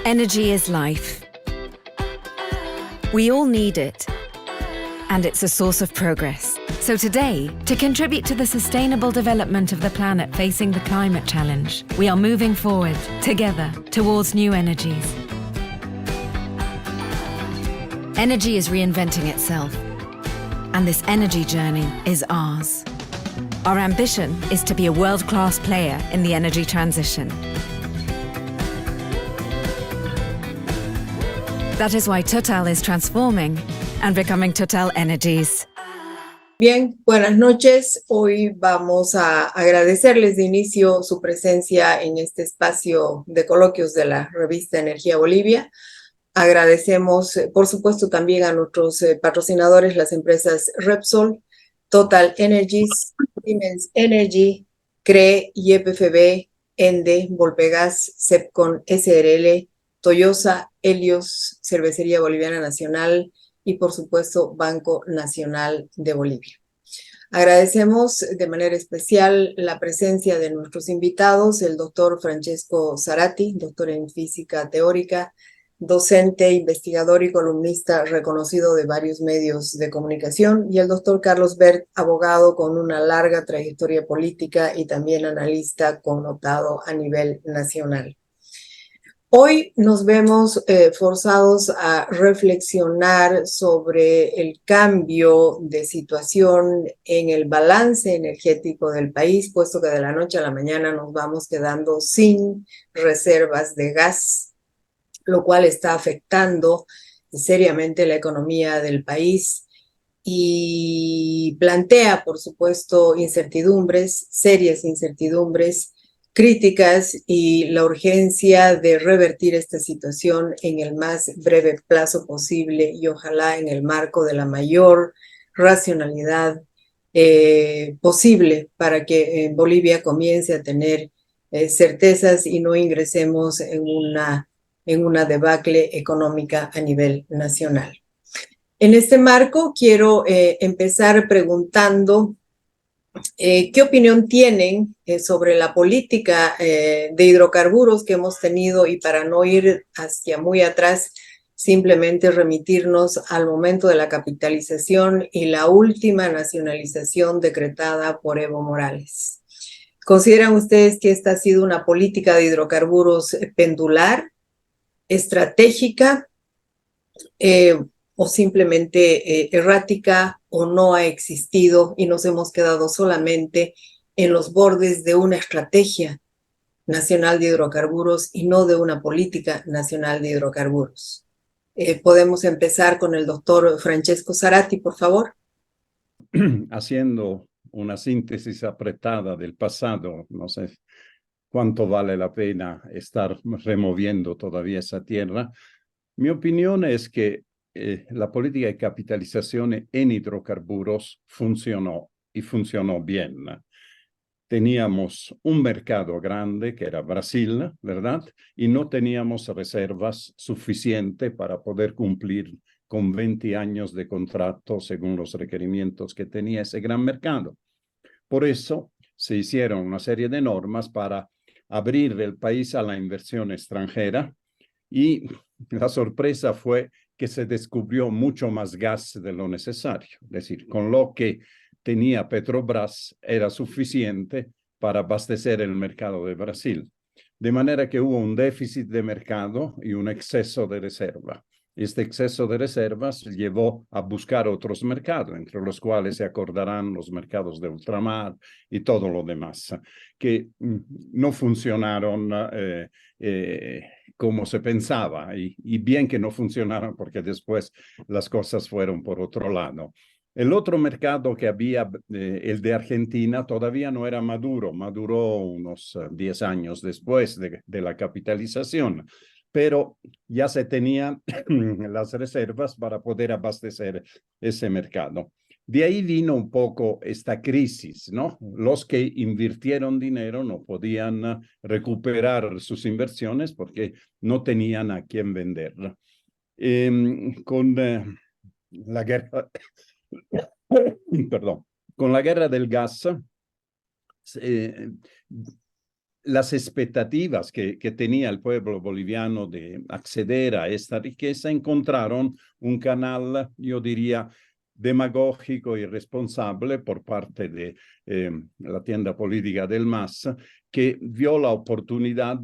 Energy is life. We all need it, and it's a source of progress. So today, to contribute to the sustainable development of the planet facing the climate challenge, we are moving forward, together, towards new energies. Energy is reinventing itself, and this energy journey is ours. Our ambition is to be a world-class player in the energy transition. That is why Total is transforming and becoming Total Energies. Bien, buenas noches. Hoy vamos a agradecerles de inicio su presencia en este espacio de coloquios de la revista Energía Bolivia. Agradecemos, por supuesto, también a nuestros patrocinadores, las empresas Repsol, Total Energies, Siemens Energy, CRE, YPFB, ENDE, Volpegas, Sepcon, SRL, Toyosa, Helios, Cervecería Boliviana Nacional y, por supuesto, Banco Nacional de Bolivia. Agradecemos de manera especial la presencia de nuestros invitados, el doctor Francesco Zarati, doctor en física teórica, docente, investigador y columnista reconocido de varios medios de comunicación, y el doctor Carlos Bert, abogado con una larga trayectoria política y también analista connotado a nivel nacional. Hoy nos vemos forzados a reflexionar sobre el cambio de situación en el balance energético del país, puesto que de la noche a la mañana nos vamos quedando sin reservas de gas, lo cual está afectando seriamente la economía del país y plantea, por supuesto, incertidumbres, serias incertidumbres, críticas y la urgencia de revertir esta situación en el más breve plazo posible y ojalá en el marco de la mayor racionalidad posible para que Bolivia comience a tener certezas y no ingresemos en una debacle económica a nivel nacional. En este marco quiero empezar preguntando ¿qué opinión tienen sobre la política de hidrocarburos que hemos tenido? Y para no ir hacia muy atrás, simplemente remitirnos al momento de la capitalización y la última nacionalización decretada por Evo Morales. ¿Consideran ustedes que esta ha sido una política de hidrocarburos pendular, estratégica, o simplemente errática, o no ha existido y nos hemos quedado solamente en los bordes de una estrategia nacional de hidrocarburos y no de una política nacional de hidrocarburos? Podemos empezar con el doctor Francesco Zarati, por favor. Haciendo una síntesis apretada del pasado, no sé cuánto vale la pena estar removiendo todavía esa tierra. Mi opinión es que la política de capitalización en hidrocarburos funcionó y funcionó bien. Teníamos un mercado grande que era Brasil, ¿verdad? Y no teníamos reservas suficientes para poder cumplir con 20 años de contrato según los requerimientos que tenía ese gran mercado. Por eso se hicieron una serie de normas para abrir el país a la inversión extranjera y la sorpresa fue que se descubrió mucho más gas de lo necesario. Es decir, con lo que tenía Petrobras era suficiente para abastecer el mercado de Brasil. De manera que hubo un déficit de mercado y un exceso de reserva. Este exceso de reservas llevó a buscar otros mercados, entre los cuales se acordarán los mercados de ultramar y todo lo demás, que no funcionaron como se pensaba, y bien que no funcionaron porque después las cosas fueron por otro lado. El otro mercado que había, el de Argentina, todavía no era maduro, maduró unos 10 años después de la capitalización, pero ya se tenían las reservas para poder abastecer ese mercado. De ahí vino un poco esta crisis, ¿no? Los que invirtieron dinero no podían recuperar sus inversiones porque no tenían a quién vender. Con la guerra, perdón, con la guerra del gas, las expectativas que tenía el pueblo boliviano de acceder a esta riqueza encontraron un canal, yo diría, demagógico y responsable por parte de la tienda política del MAS, que vio la oportunidad,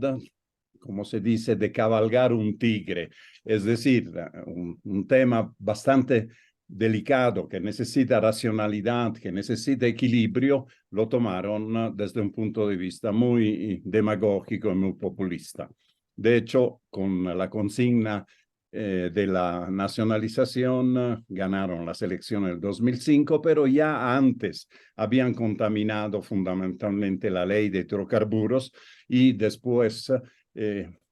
como se dice, de cabalgar un tigre, es decir, un tema bastante delicado, que necesita racionalidad, que necesita equilibrio, lo tomaron desde un punto de vista muy demagógico y muy populista. De hecho, con la consigna de la nacionalización, ganaron las elecciones del 2005, pero ya antes habían contaminado fundamentalmente la ley de hidrocarburos y después,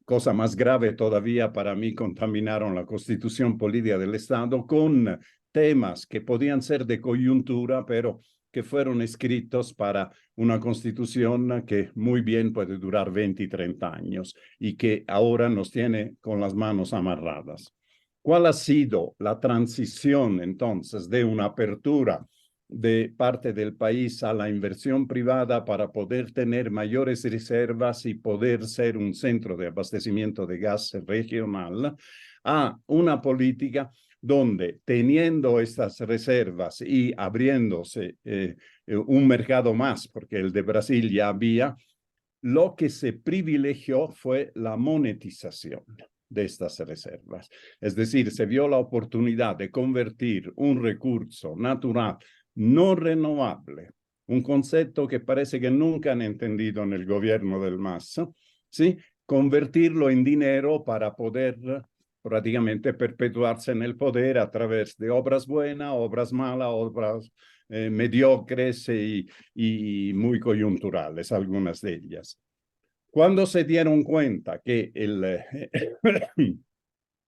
cosa más grave todavía para mí, contaminaron la constitución política del Estado con temas que podían ser de coyuntura, pero que fueron escritos para una constitución que muy bien puede durar 20 y 30 años y que ahora nos tiene con las manos amarradas. ¿Cuál ha sido la transición entonces de una apertura de parte del país a la inversión privada para poder tener mayores reservas y poder ser un centro de abastecimiento de gas regional a una política donde teniendo estas reservas y abriéndose un mercado más, porque el de Brasil ya había, lo que se privilegió fue la monetización de estas reservas. Es decir, se vio la oportunidad de convertir un recurso natural no renovable, un concepto que parece que nunca han entendido en el gobierno del MAS, ¿sí? Convertirlo en dinero para poder prácticamente perpetuarse en el poder a través de obras buenas, obras malas, obras mediocres y muy coyunturales, algunas de ellas. Cuando se dieron cuenta que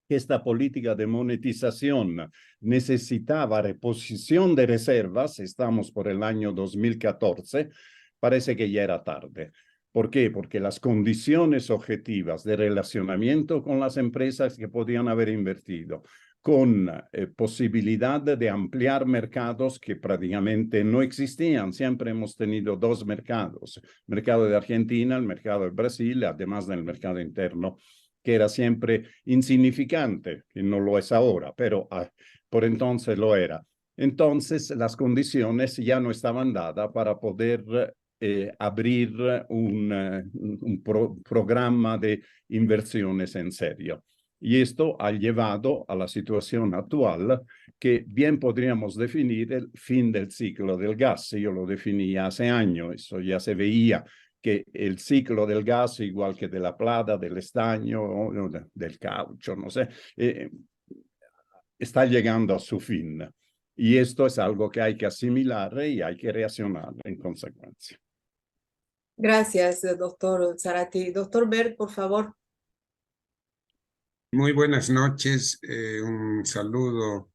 esta política de monetización necesitaba reposición de reservas, estamos por el año 2014, parece que ya era tarde. ¿Por qué? Porque las condiciones objetivas de relacionamiento con las empresas que podían haber invertido, con posibilidad de ampliar mercados que prácticamente no existían. Siempre hemos tenido dos mercados, el mercado de Argentina, el mercado de Brasil, además del mercado interno, que era siempre insignificante, que no lo es ahora, pero por entonces lo era. Entonces, las condiciones ya no estaban dadas para poder abrir un programa de inversiones en serio. Y esto ha llevado a la situación actual que bien podríamos definir el fin del ciclo del gas. Yo lo definía hace años, eso ya se veía que el ciclo del gas, igual que de la plata, del estaño, del caucho, no sé, está llegando a su fin. Y esto es algo que hay que asimilar y hay que reaccionar en consecuencia. Gracias, doctor Zarate. Doctor Berg, por favor. Muy buenas noches, un saludo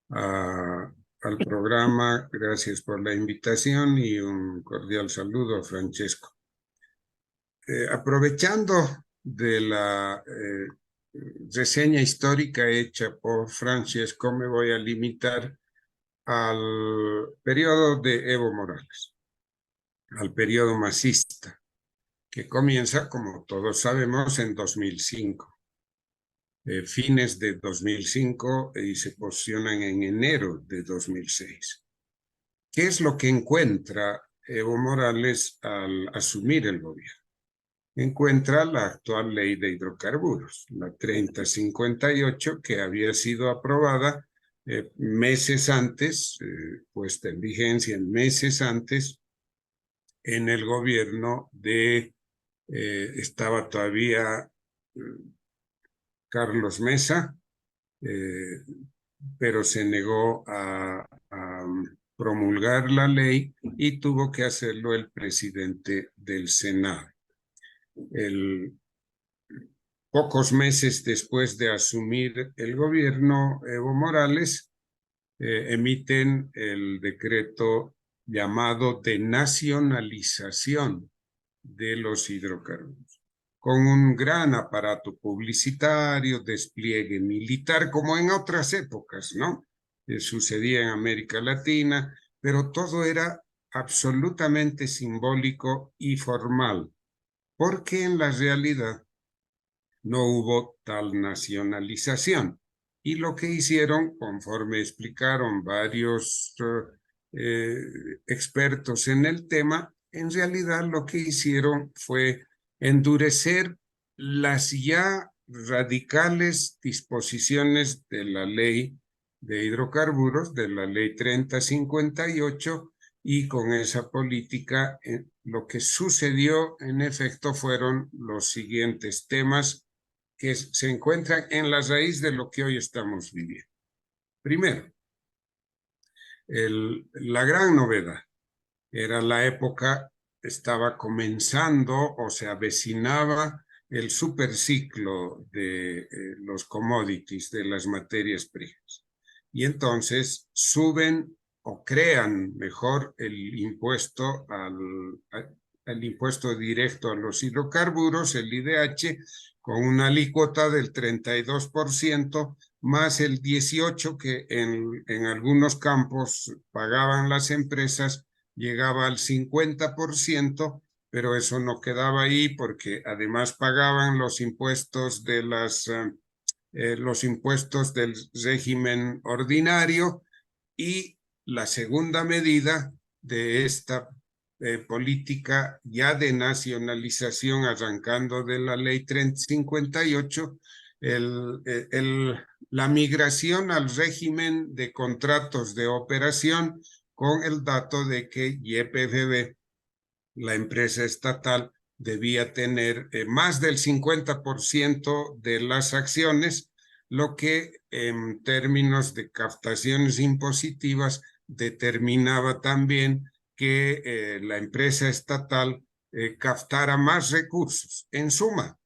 al programa, gracias por la invitación y un cordial saludo a Francesco. Aprovechando de la reseña histórica hecha por Francesco, me voy a limitar al periodo de Evo Morales, al periodo masista, que comienza, como todos sabemos, en 2005. Fines de 2005 y se posicionan en enero de 2006. ¿Qué es lo que encuentra Evo Morales al asumir el gobierno? Encuentra la actual ley de hidrocarburos, la 3058, que había sido aprobada meses antes, puesta en vigencia meses antes, en el gobierno de, estaba todavía Carlos Mesa, pero se negó a promulgar la ley y tuvo que hacerlo el presidente del Senado. Pocos meses después de asumir el gobierno, Evo Morales emiten el decreto llamado de nacionalización de los hidrocarburos, con un gran aparato publicitario, despliegue militar, como en otras épocas, ¿no? Sucedía en América Latina, pero todo era absolutamente simbólico y formal. porque en la realidad no hubo tal nacionalización. Y lo que hicieron, conforme explicaron varios expertos en el tema, en realidad lo que hicieron fue endurecer las ya radicales disposiciones de la ley de hidrocarburos, de la ley 3058, y con esa política lo que sucedió en efecto fueron los siguientes temas que se encuentran en la raíz de lo que hoy estamos viviendo. Primero, la gran novedad era la época, estaba comenzando o se avecinaba el superciclo de los commodities, de las materias primas. Y entonces suben o crean mejor el impuesto el impuesto directo a los hidrocarburos, el IDH, con una alícuota del 32%, más el 18% que en algunos campos pagaban las empresas, llegaba al 50%, pero eso no quedaba ahí porque además pagaban los impuestos de los impuestos del régimen ordinario, y la segunda medida de esta política ya de nacionalización arrancando de la ley 3058, la migración al régimen de contratos de operación, con el dato de que YPFB, la empresa estatal, debía tener más del 50% de las acciones, lo que en términos de captaciones impositivas determinaba también que la empresa estatal captara más recursos. En suma,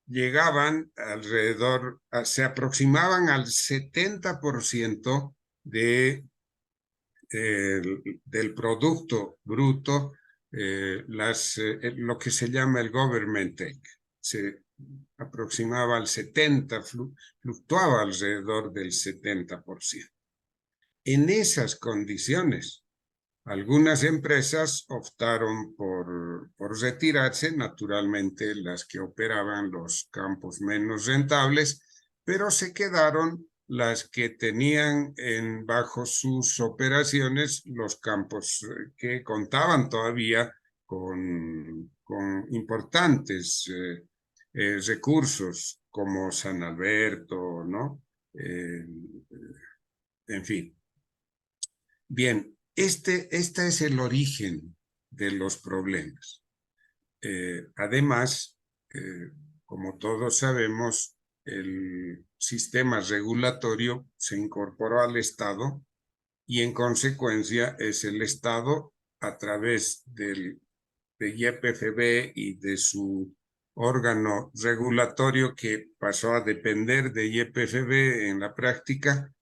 llegaban alrededor, se aproximaban al 70% del producto bruto, lo que se llama el government take. Se aproximaba al 70%, fluctuaba alrededor del 70%. En esas condiciones, algunas empresas optaron por retirarse, naturalmente las que operaban los campos menos rentables, pero se quedaron las que tenían bajo sus operaciones los campos que contaban todavía con importantes recursos, como San Alberto, ¿no? En fin. Bien, este es el origen de los problemas. Además, como todos sabemos, el sistema regulatorio se incorporó al Estado y en consecuencia es el Estado, a través de YPFB y de su órgano regulatorio que pasó a depender de YPFB en la práctica,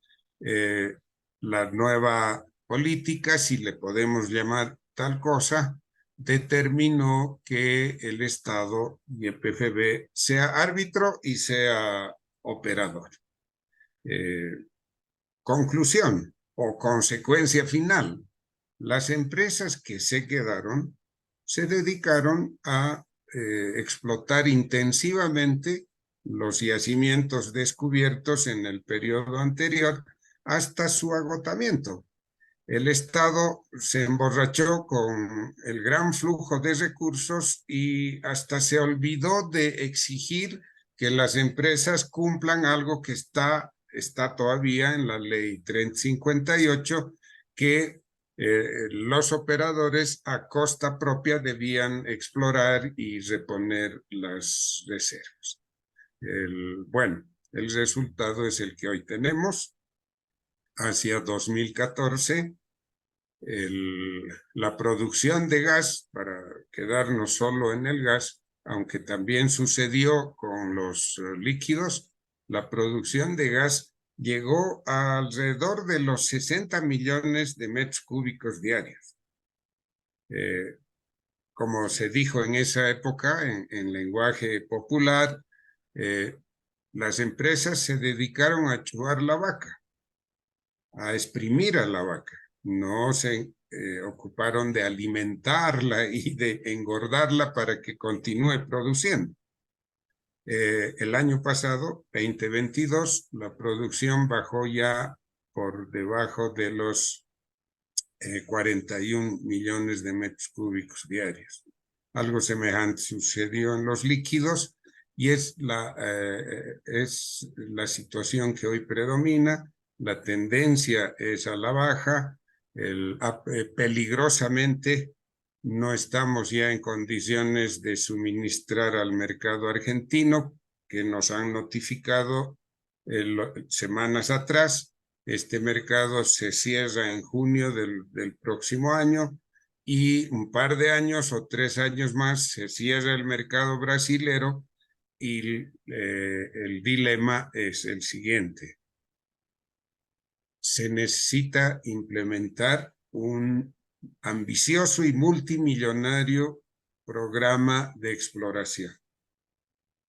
la nueva política, si le podemos llamar tal cosa, determinó que el Estado y el PFB sea árbitro y sea operador. Conclusión o consecuencia final: las empresas que se quedaron se dedicaron a explotar intensivamente los yacimientos descubiertos en el periodo anterior hasta su agotamiento. El Estado se emborrachó con el gran flujo de recursos y hasta se olvidó de exigir que las empresas cumplan algo que está todavía en la ley 3058, que los operadores a costa propia debían explorar y reponer las reservas. Bueno, el resultado es el que hoy tenemos. Hacia 2014, la producción de gas, para quedarnos solo en el gas, aunque también sucedió con los líquidos, la producción de gas llegó a alrededor de los 60 millones de metros cúbicos diarios. Como se dijo en esa época, en lenguaje popular, las empresas se dedicaron a chuar la vaca, a exprimir a la vaca. No se ocuparon de alimentarla y de engordarla para que continúe produciendo. El año pasado, 2022, la producción bajó ya por debajo de los 41 millones de metros cúbicos diarios. Algo semejante sucedió en los líquidos y es la situación que hoy predomina. La tendencia es a la baja. Peligrosamente no estamos ya en condiciones de suministrar al mercado argentino, que nos han notificado semanas atrás. Este mercado se cierra en junio del próximo año y un par de años o 3 años más se cierra el mercado brasilero y el dilema es el siguiente. Se necesita implementar un ambicioso y multimillonario programa de exploración.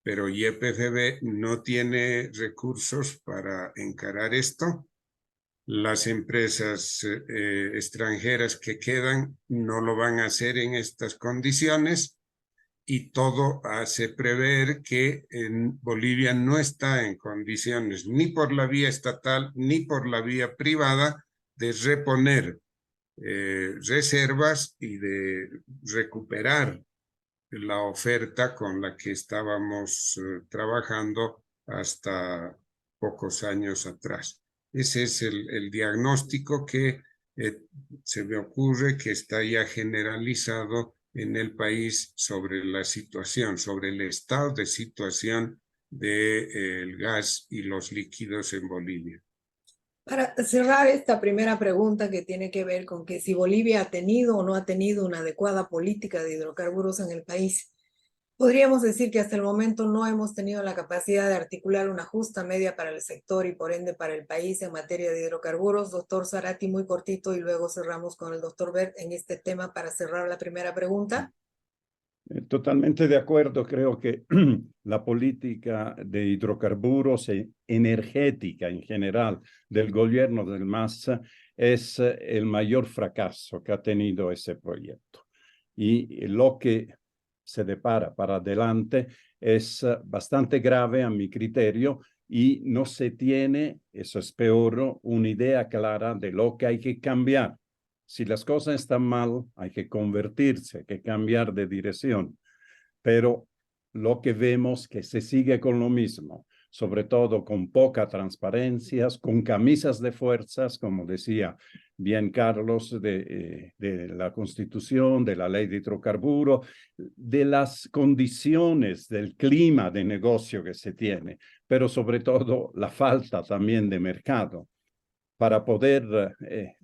Pero YPFB no tiene recursos para encarar esto. Las empresas extranjeras que quedan no lo van a hacer en estas condiciones y todo hace prever que en Bolivia no está en condiciones ni por la vía estatal ni por la vía privada de reponer reservas y de recuperar la oferta con la que estábamos trabajando hasta pocos años atrás. Ese es el diagnóstico que se me ocurre que está ya generalizado en el país sobre la situación, sobre el estado de situación del gas y los líquidos en Bolivia. Para cerrar esta primera pregunta que tiene que ver con que si Bolivia ha tenido o no ha tenido una adecuada política de hidrocarburos en el país, podríamos decir que hasta el momento no hemos tenido la capacidad de articular una justa media para el sector y por ende para el país en materia de hidrocarburos. Doctor Zarate, muy cortito y luego cerramos con el doctor Bert en este tema para cerrar la primera pregunta. Totalmente de acuerdo. Creo que la política de hidrocarburos e energética en general del gobierno del MAS es el mayor fracaso que ha tenido ese proyecto. Y lo que se depara para adelante es bastante grave a mi criterio y no se tiene, eso es peor, una idea clara de lo que hay que cambiar. Si las cosas están mal, hay que convertirse, hay que cambiar de dirección. Pero lo que vemos que se sigue con lo mismo, sobre todo con poca transparencia, con camisas de fuerzas, como decía bien Carlos, de la Constitución, de la ley de hidrocarburo, de las condiciones del clima de negocio que se tiene, pero sobre todo la falta también de mercado. Para poder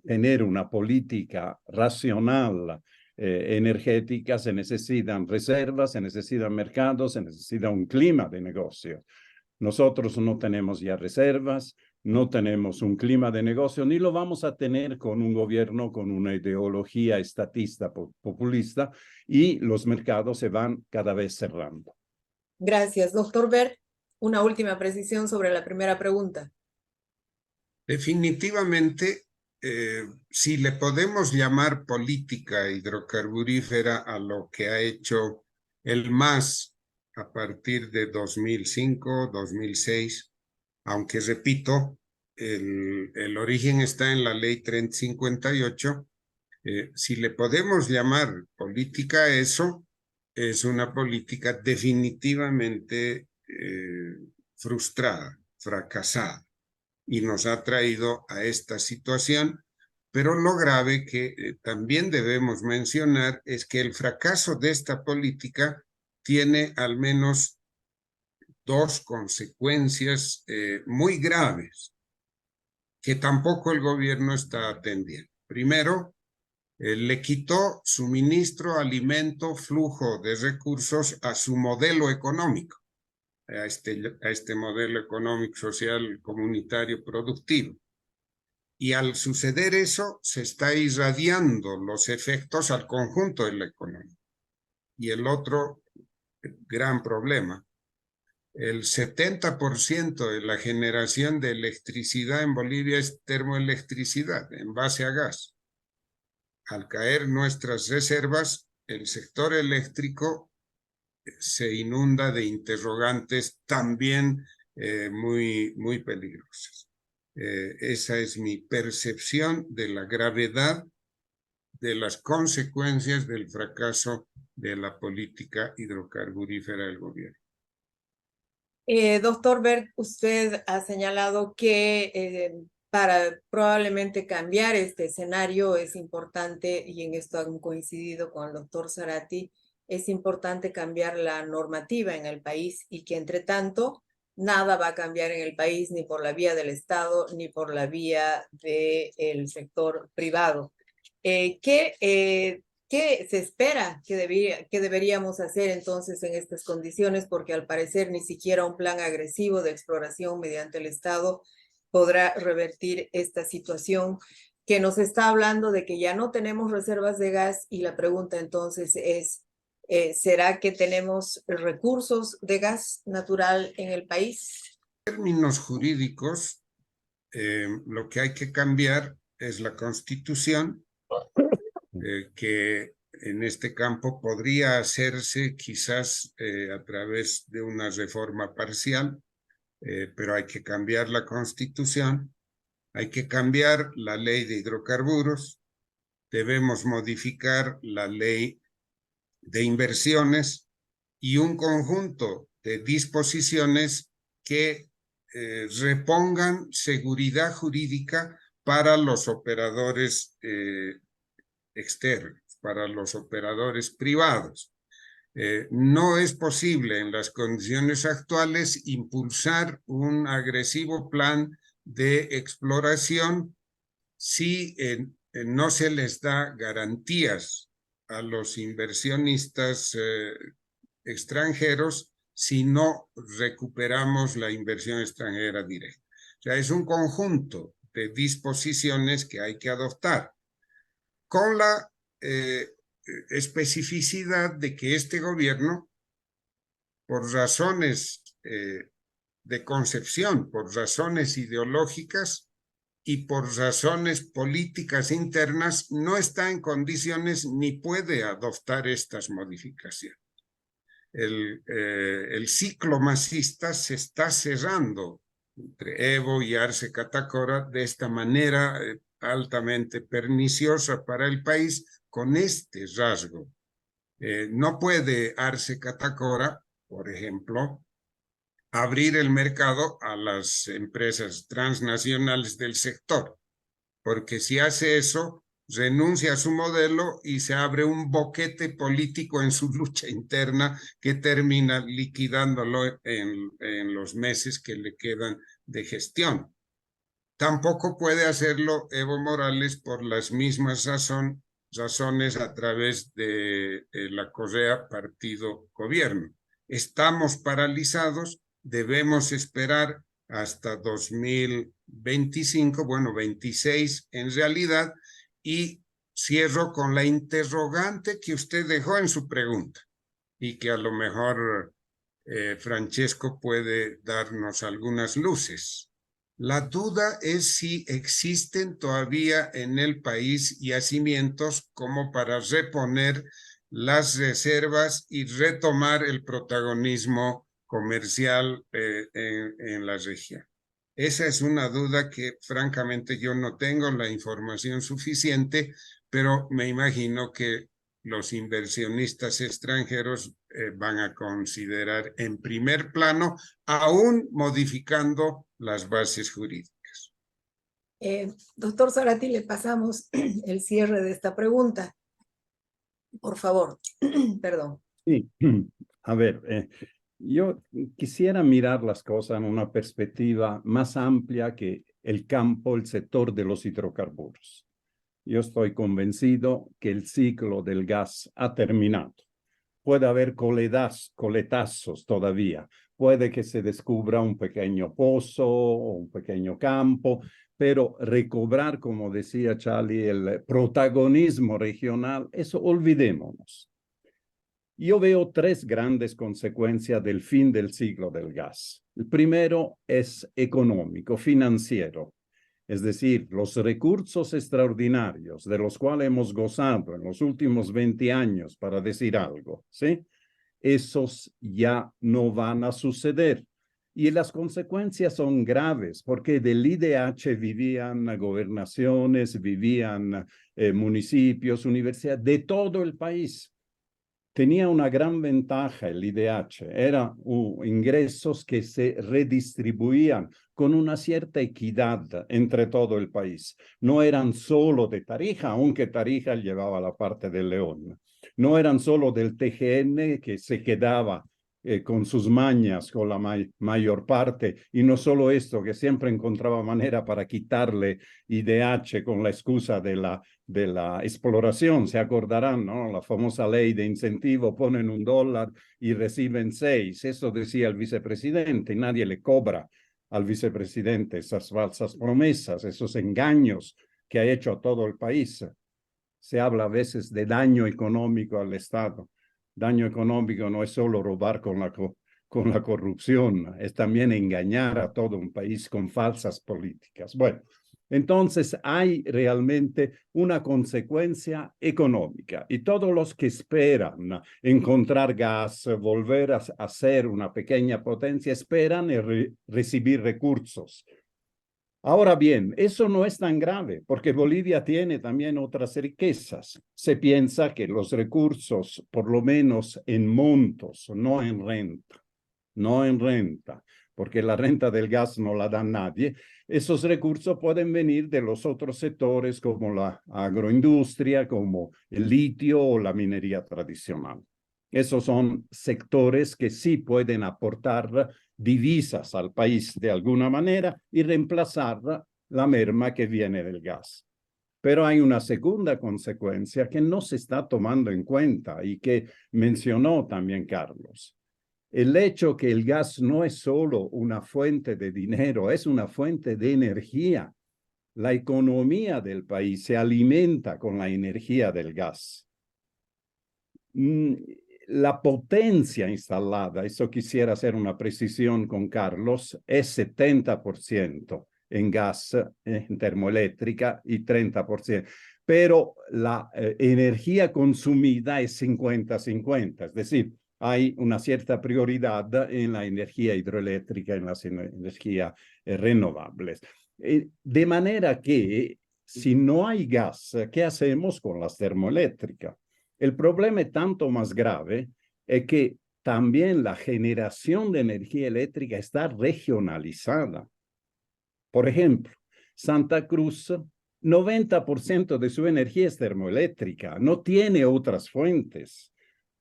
tener una política racional energética se necesitan reservas, se necesitan mercados, se necesita un clima de negocio. Nosotros no tenemos ya reservas, no tenemos un clima de negocio, ni lo vamos a tener con un gobierno con una ideología estatista populista y los mercados se van cada vez cerrando. Gracias. Doctor Bert, una última precisión sobre la primera pregunta. Definitivamente, si le podemos llamar política hidrocarburífera a lo que ha hecho el MAS a partir de 2005, 2006, aunque repito, el origen está en la ley 3058, si le podemos llamar política a eso, es una política definitivamente frustrada, fracasada, y nos ha traído a esta situación. Pero lo grave que también debemos mencionar es que el fracaso de esta política tiene al menos 2 consecuencias muy graves que tampoco el gobierno está atendiendo. Primero, le quitó suministro, alimento, flujo de recursos a su modelo económico, a este modelo económico, social, comunitario, productivo. Y al suceder eso, se está irradiando los efectos al conjunto de la economía. Y el otro gran problema, el 70% de la generación de electricidad en Bolivia es termoelectricidad en base a gas. Al caer nuestras reservas, el sector eléctrico se inunda de interrogantes también muy peligrosas. Esa es mi percepción de la gravedad de las consecuencias del fracaso de la política hidrocarburífera del gobierno. Doctor Berg, usted ha señalado que para probablemente cambiar este escenario es importante, y en esto han coincidido con el doctor Zarate, es importante cambiar la normativa en el país y que entre tanto nada va a cambiar en el país ni por la vía del Estado ni por la vía del sector privado. ¿Qué se espera que deberíamos hacer entonces en estas condiciones? Porque al parecer ni siquiera un plan agresivo de exploración mediante el Estado podrá revertir esta situación que nos está hablando de que ya no tenemos reservas de gas, y la pregunta entonces es, ¿será que tenemos recursos de gas natural en el país? En términos jurídicos, lo que hay que cambiar es la Constitución, que en este campo podría hacerse quizás a través de una reforma parcial, pero hay que cambiar la Constitución, hay que cambiar la ley de hidrocarburos, debemos modificar la ley de inversiones y un conjunto de disposiciones que repongan seguridad jurídica para los operadores externos, para los operadores privados. No es posible en las condiciones actuales impulsar un agresivo plan de exploración si no se les da garantías a los inversionistas extranjeros, si no recuperamos la inversión extranjera directa. O sea, es un conjunto de disposiciones que hay que adoptar, con la especificidad de que este gobierno, por razones de concepción, por razones ideológicas y por razones políticas internas, no está en condiciones ni puede adoptar estas modificaciones. El ciclo masista se está cerrando entre Evo y Arce Catacora de esta manera altamente perniciosa para el país, con este rasgo. No puede Arce Catacora, por ejemplo, abrir el mercado a las empresas transnacionales del sector, porque si hace eso, renuncia a su modelo y se abre un boquete político en su lucha interna que termina liquidándolo en los meses que le quedan de gestión. Tampoco puede hacerlo Evo Morales por las mismas razones a través de la correa partido-gobierno. Estamos paralizados, debemos esperar hasta 2025, bueno, 26 en realidad, y cierro con la interrogante que usted dejó en su pregunta y que a lo mejor Francesco puede darnos algunas luces. La duda es si existen todavía en el país yacimientos como para reponer las reservas y retomar el protagonismo comercial en la región. Esa es una duda que francamente yo no tengo la información suficiente, pero me imagino que los inversionistas extranjeros van a considerar en primer plano, aún modificando las bases jurídicas. Doctor Zarate, le pasamos el cierre de esta pregunta. Por favor, perdón. Sí, a ver, yo quisiera mirar las cosas en una perspectiva más amplia que el campo, el sector de los hidrocarburos. Yo estoy convencido que el ciclo del gas ha terminado. Puede haber coletazos todavía. Puede que se descubra un pequeño pozo o un pequeño campo, pero recobrar, como decía Charlie, el protagonismo regional, eso olvidémonos. Yo veo tres grandes consecuencias del fin del ciclo del gas. El primero es económico, financiero. es decir, los recursos extraordinarios de los cuales hemos gozado en los últimos 20 años, para decir algo, ¿sí? Esos ya no van a suceder. Y las consecuencias son graves, porque del IDH vivían gobernaciones, vivían municipios, universidades, de todo el país. Tenía una gran ventaja el IDH, eran ingresos que se redistribuían con una cierta equidad entre todo el país. No eran solo de Tarija, aunque Tarija llevaba la parte de León. No eran solo del TGN, que se quedaba con sus mañas, con la mayor parte, y no solo esto, que siempre encontraba manera para quitarle IDH con la excusa de la exploración. Se acordarán, ¿no? La famosa ley de incentivo, ponen $1 y reciben 6. Eso decía el vicepresidente, y nadie le cobra al vicepresidente esas falsas promesas, esos engaños que ha hecho a todo el país. Se habla a veces de daño económico al Estado. Daño económico no es solo robar con la corrupción, es también engañar a todo un país con falsas políticas. Bueno, entonces hay realmente una consecuencia económica, y todos los que esperan encontrar gas, volver a ser una pequeña potencia, esperan recibir recursos. Ahora bien, eso no es tan grave, porque Bolivia tiene también otras riquezas. Se piensa que los recursos, por lo menos en montos, no en renta, porque la renta del gas no la da nadie, esos recursos pueden venir de los otros sectores como la agroindustria, como el litio o la minería tradicional. Esos son sectores que sí pueden aportar divisas al país de alguna manera y reemplazar la merma que viene del gas. Pero hay una segunda consecuencia que no se está tomando en cuenta y que mencionó también Carlos. El hecho que el gas no es solo una fuente de dinero, es una fuente de energía. La economía del país se alimenta con la energía del gas. La potencia instalada, eso quisiera hacer una precisión con Carlos, es 70% en gas, en termoeléctrica, y 30%. Pero la energía consumida es 50-50, es decir, hay una cierta prioridad en la energía hidroeléctrica, en las energías renovables. De manera que, si no hay gas, ¿qué hacemos con las termoeléctricas? El problema es tanto más grave, es que también la generación de energía eléctrica está regionalizada. Por ejemplo, Santa Cruz, 90% de su energía es termoeléctrica, no tiene otras fuentes.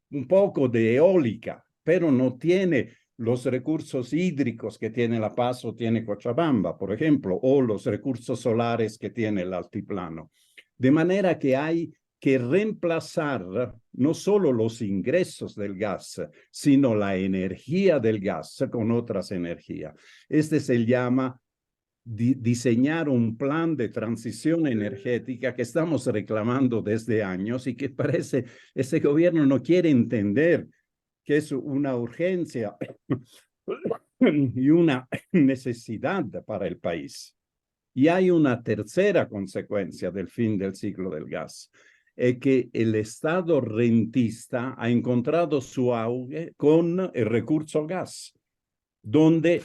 Un poco de eólica, pero no tiene los recursos hídricos que tiene La Paz o tiene Cochabamba, por ejemplo, o los recursos solares que tiene el altiplano. De manera que hay que reemplazar no solo los ingresos del gas, sino la energía del gas con otras energías. Se llama diseñar un plan de transición energética que estamos reclamando desde años y que parece ese gobierno no quiere entender que es una urgencia y una necesidad para el país. Y hay una tercera consecuencia del fin del ciclo del gas, es que el Estado rentista ha encontrado su auge con el recurso gas, donde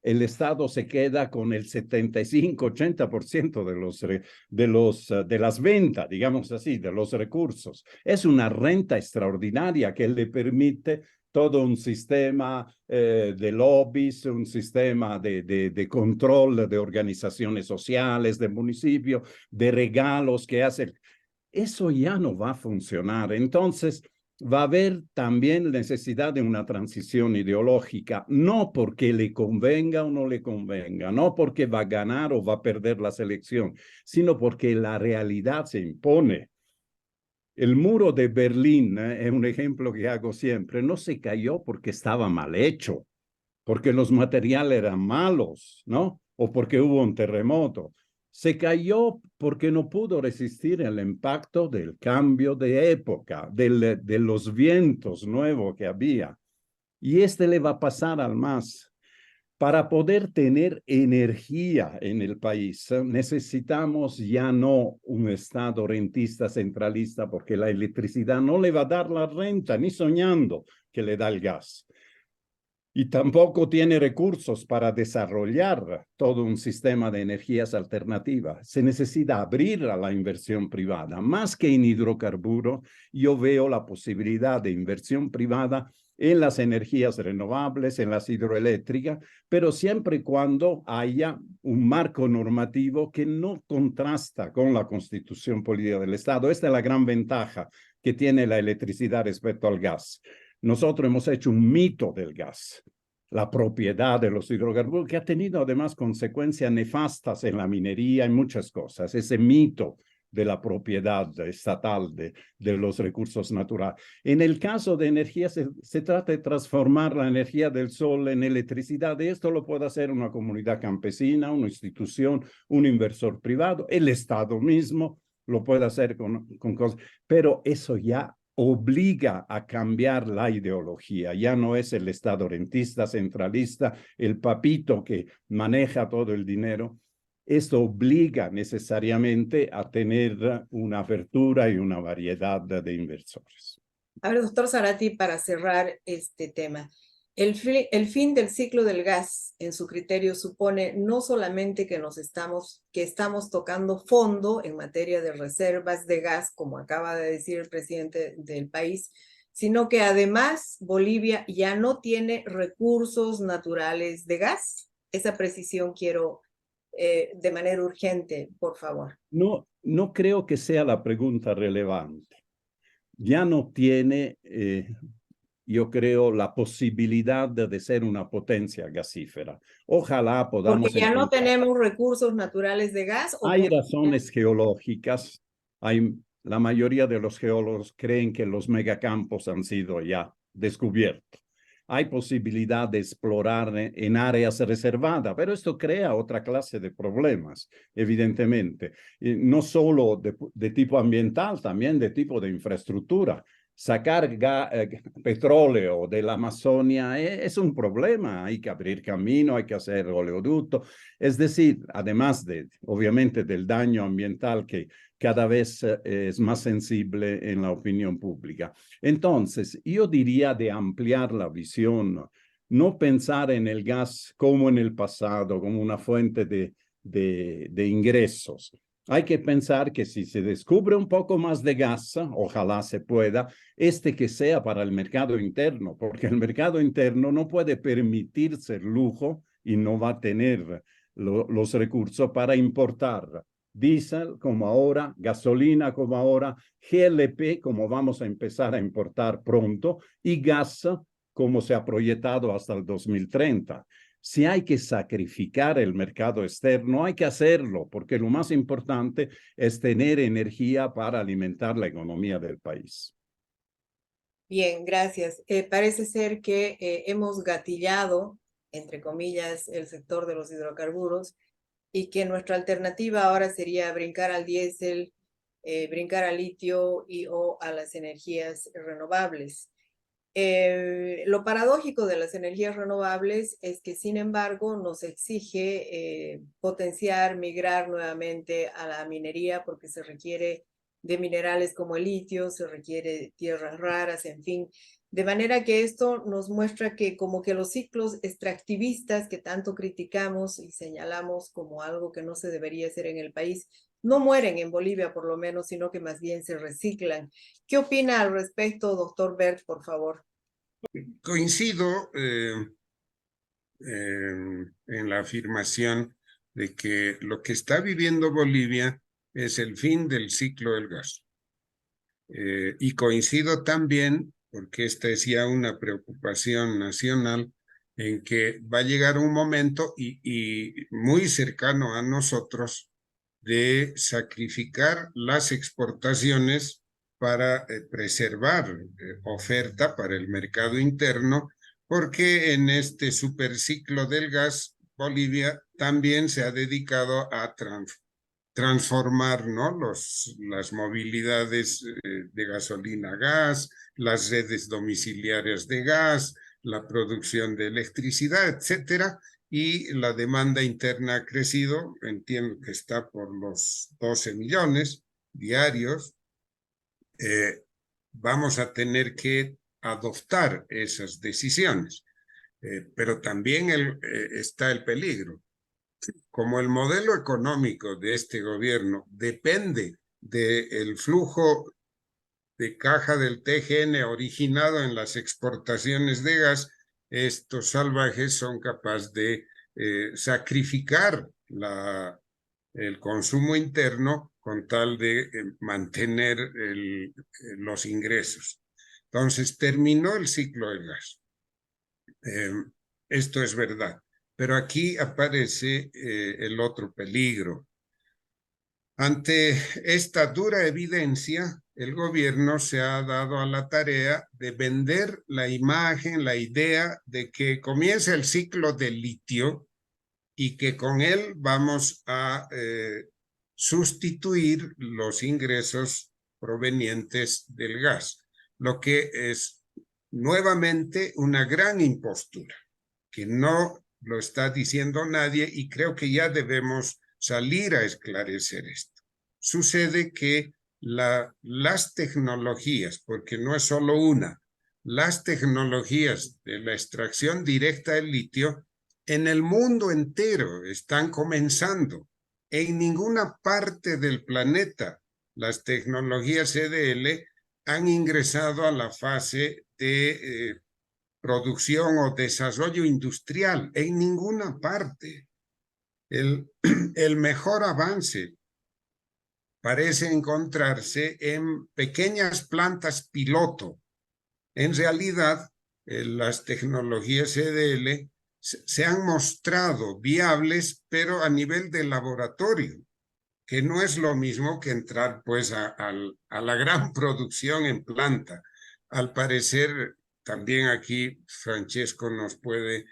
el Estado se queda con el 75-80% de las ventas, digamos así, de los recursos. Es una renta extraordinaria que le permite todo un sistema de lobbies, un sistema de control de organizaciones sociales, de municipios, de regalos que hacen. Eso ya no va a funcionar. Entonces, va a haber también necesidad de una transición ideológica, no porque le convenga o no le convenga, no porque va a ganar o va a perder la elecciones, sino porque la realidad se impone. El muro de Berlín, es un ejemplo que hago siempre, no se cayó porque estaba mal hecho, porque los materiales eran malos, ¿no? O porque hubo un terremoto. Se cayó porque no pudo resistir el impacto del cambio de época, de los vientos nuevos que había. Y le va a pasar al MAS. Para poder tener energía en el país, necesitamos ya no un Estado rentista centralista, porque la electricidad no le va a dar la renta, ni soñando que le da el gas. Y tampoco tiene recursos para desarrollar todo un sistema de energías alternativas. Se necesita abrir a la inversión privada. Más que en hidrocarburos, yo veo la posibilidad de inversión privada en las energías renovables, en las hidroeléctricas, pero siempre y cuando haya un marco normativo que no contrasta con la constitución política del Estado. Esta es la gran ventaja que tiene la electricidad respecto al gas. Nosotros hemos hecho un mito del gas, la propiedad de los hidrocarburos, que ha tenido además consecuencias nefastas en la minería, en muchas cosas. Ese mito de la propiedad estatal de los recursos naturales. En el caso de energía, se trata de transformar la energía del sol en electricidad. Y esto lo puede hacer una comunidad campesina, una institución, un inversor privado, el Estado mismo lo puede hacer con cosas. Pero eso ya obliga a cambiar la ideología. Ya no es el Estado rentista, centralista, el papito que maneja todo el dinero. Esto obliga necesariamente a tener una apertura y una variedad de inversores. A ver, doctor Zarate, para cerrar este tema, el fin del ciclo del gas, en su criterio, supone no solamente que estamos tocando fondo en materia de reservas de gas, como acaba de decir el presidente del país, sino que además Bolivia ya no tiene recursos naturales de gas. Esa precisión quiero de manera urgente, por favor. No creo que sea la pregunta relevante. Ya no tiene, yo creo, la posibilidad de ser una potencia gasífera. Ojalá podamos... Porque ya no tenemos recursos naturales de gas. Hay razones geológicas. La mayoría de los geólogos creen que los megacampos han sido ya descubiertos. Hay posibilidad de explorar en áreas reservadas, pero esto crea otra clase de problemas, evidentemente. Y no solo de tipo ambiental, también de tipo de infraestructura. Sacar petróleo de la Amazonia es un problema. Hay que abrir camino, hay que hacer oleoducto. Es decir, además obviamente, del daño ambiental que cada vez es más sensible en la opinión pública. Entonces, yo diría de ampliar la visión, no pensar en el gas como en el pasado, como una fuente de ingresos. Hay que pensar que si se descubre un poco más de gas, ojalá se pueda, que sea para el mercado interno, porque el mercado interno no puede permitirse el lujo y no va a tener los recursos para importar diésel como ahora, gasolina como ahora, GLP como vamos a empezar a importar pronto y gas como se ha proyectado hasta el 2030. Si hay que sacrificar el mercado externo, hay que hacerlo, porque lo más importante es tener energía para alimentar la economía del país. Bien, gracias. Parece ser que hemos gatillado, entre comillas, el sector de los hidrocarburos y que nuestra alternativa ahora sería brincar al diésel, brincar al litio o a las energías renovables. Lo paradójico de las energías renovables es que, sin embargo, nos exige potenciar, migrar nuevamente a la minería porque se requiere de minerales como el litio, se requiere tierras raras, en fin. De manera que esto nos muestra que como que los ciclos extractivistas que tanto criticamos y señalamos como algo que no se debería hacer en el país, no mueren en Bolivia por lo menos, sino que más bien se reciclan. ¿Qué opina al respecto, doctor Bert, por favor? Coincido en la afirmación de que lo que está viviendo Bolivia es el fin del ciclo del gas. Y coincido también, porque esta es ya una preocupación nacional, en que va a llegar un momento y muy cercano a nosotros de sacrificar las exportaciones para preservar oferta para el mercado interno, porque en este superciclo del gas, Bolivia también se ha dedicado a transformar, ¿no? Las movilidades de gasolina a gas, las redes domiciliarias de gas, la producción de electricidad, etcétera, y la demanda interna ha crecido, entiendo que está por los 12 millones diarios. Vamos a tener que adoptar esas decisiones, pero también está el peligro. Como el modelo económico de este gobierno depende del flujo de caja del TGN originado en las exportaciones de gas, estos salvajes son capaces de sacrificar el consumo interno con tal de mantener los ingresos. Entonces, terminó el ciclo del gas. Esto es verdad. Pero aquí aparece el otro peligro. Ante esta dura evidencia, el gobierno se ha dado a la tarea de vender la imagen, la idea de que comienza el ciclo del litio y que con él vamos a sustituir los ingresos provenientes del gas, lo que es nuevamente una gran impostura, que no lo está diciendo nadie y creo que ya debemos salir a esclarecer esto. Sucede que las tecnologías, porque no es solo una, las tecnologías de la extracción directa del litio en el mundo entero están comenzando. En ninguna parte del planeta las tecnologías EDL han ingresado a la fase de producción o desarrollo industrial, en ninguna parte. El mejor avance parece encontrarse en pequeñas plantas piloto. En realidad, las tecnologías EDL se han mostrado viables, pero a nivel de laboratorio, que no es lo mismo que entrar pues a la gran producción en planta. Al parecer, también aquí Francesco nos puede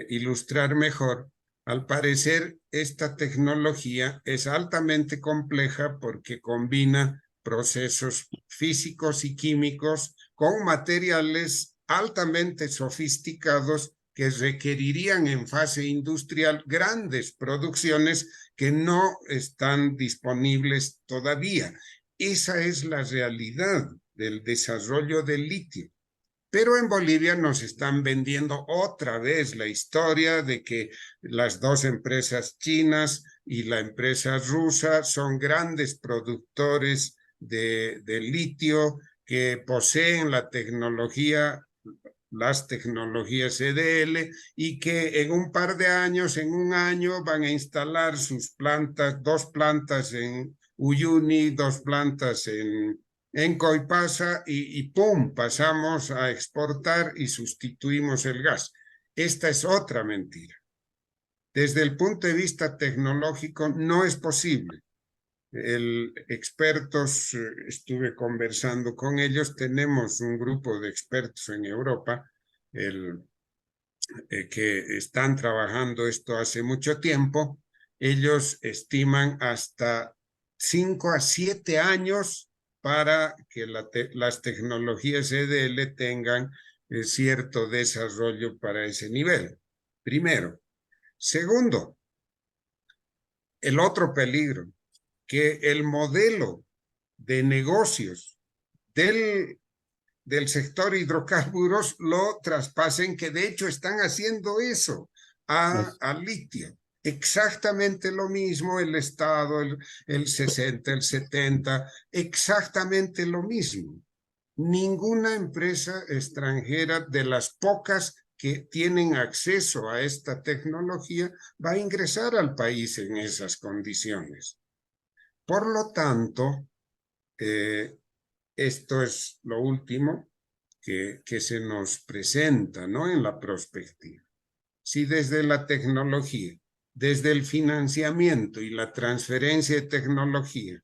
ilustrar mejor. Al parecer, esta tecnología es altamente compleja porque combina procesos físicos y químicos con materiales altamente sofisticados que requerirían en fase industrial grandes producciones que no están disponibles todavía. Esa es la realidad del desarrollo del litio. Pero en Bolivia nos están vendiendo otra vez la historia de que las dos empresas chinas y la empresa rusa son grandes productores de litio que poseen la tecnología, las tecnologías EDL y que en un par de años, en un año, van a instalar sus plantas, 2 plantas en Uyuni, 2 plantas en Coipasa y ¡pum! Pasamos a exportar y sustituimos el gas. Esta es otra mentira. Desde el punto de vista tecnológico no es posible. Expertos, estuve conversando con ellos, tenemos un grupo de expertos en Europa que están trabajando esto hace mucho tiempo. Ellos estiman hasta 5 a 7 años para que las tecnologías EDL tengan cierto desarrollo para ese nivel. Primero. Segundo, el otro peligro, que el modelo de negocios del sector hidrocarburos lo traspasen, que de hecho están haciendo eso al litio. Exactamente lo mismo el Estado, el 60, el 70, exactamente lo mismo. Ninguna empresa extranjera de las pocas que tienen acceso a esta tecnología va a ingresar al país en esas condiciones. Por lo tanto, esto es lo último que se nos presenta, ¿no? En la perspectiva. Si desde la tecnología, desde el financiamiento y la transferencia de tecnología,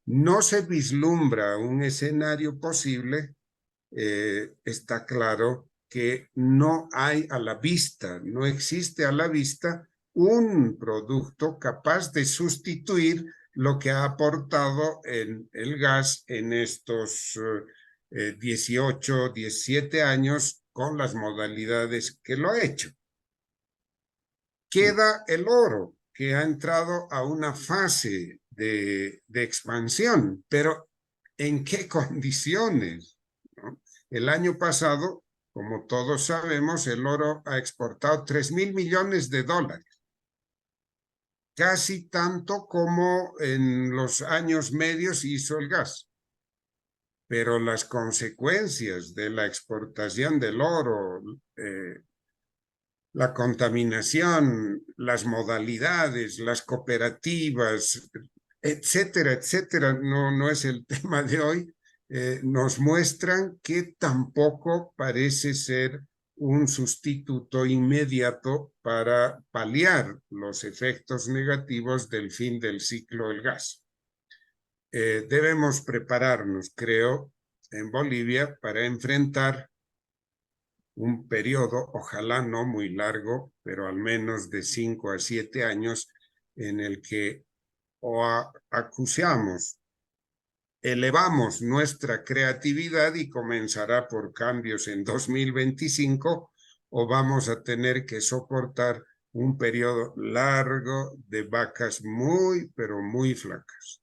no se vislumbra un escenario posible, está claro que no hay a la vista, no existe a la vista un producto capaz de sustituir lo que ha aportado el gas en estos 18, 17 años con las modalidades que lo ha hecho. Queda el oro, que ha entrado a una fase de expansión, pero ¿en qué condiciones? ¿No? El año pasado, como todos sabemos, el oro ha exportado 3.000 millones de dólares, casi tanto como en los años medios hizo el gas. Pero las consecuencias de la exportación del oro, la contaminación, las modalidades, las cooperativas, etcétera, etcétera, no es el tema de hoy, nos muestran que tampoco parece ser un sustituto inmediato para paliar los efectos negativos del fin del ciclo del gas. Debemos prepararnos, creo, en Bolivia para enfrentar un periodo, ojalá no muy largo, pero al menos de 5 a 7 años, en el que o acusamos, elevamos nuestra creatividad y comenzará por cambios en 2025, o vamos a tener que soportar un periodo largo de vacas muy, pero muy flacas.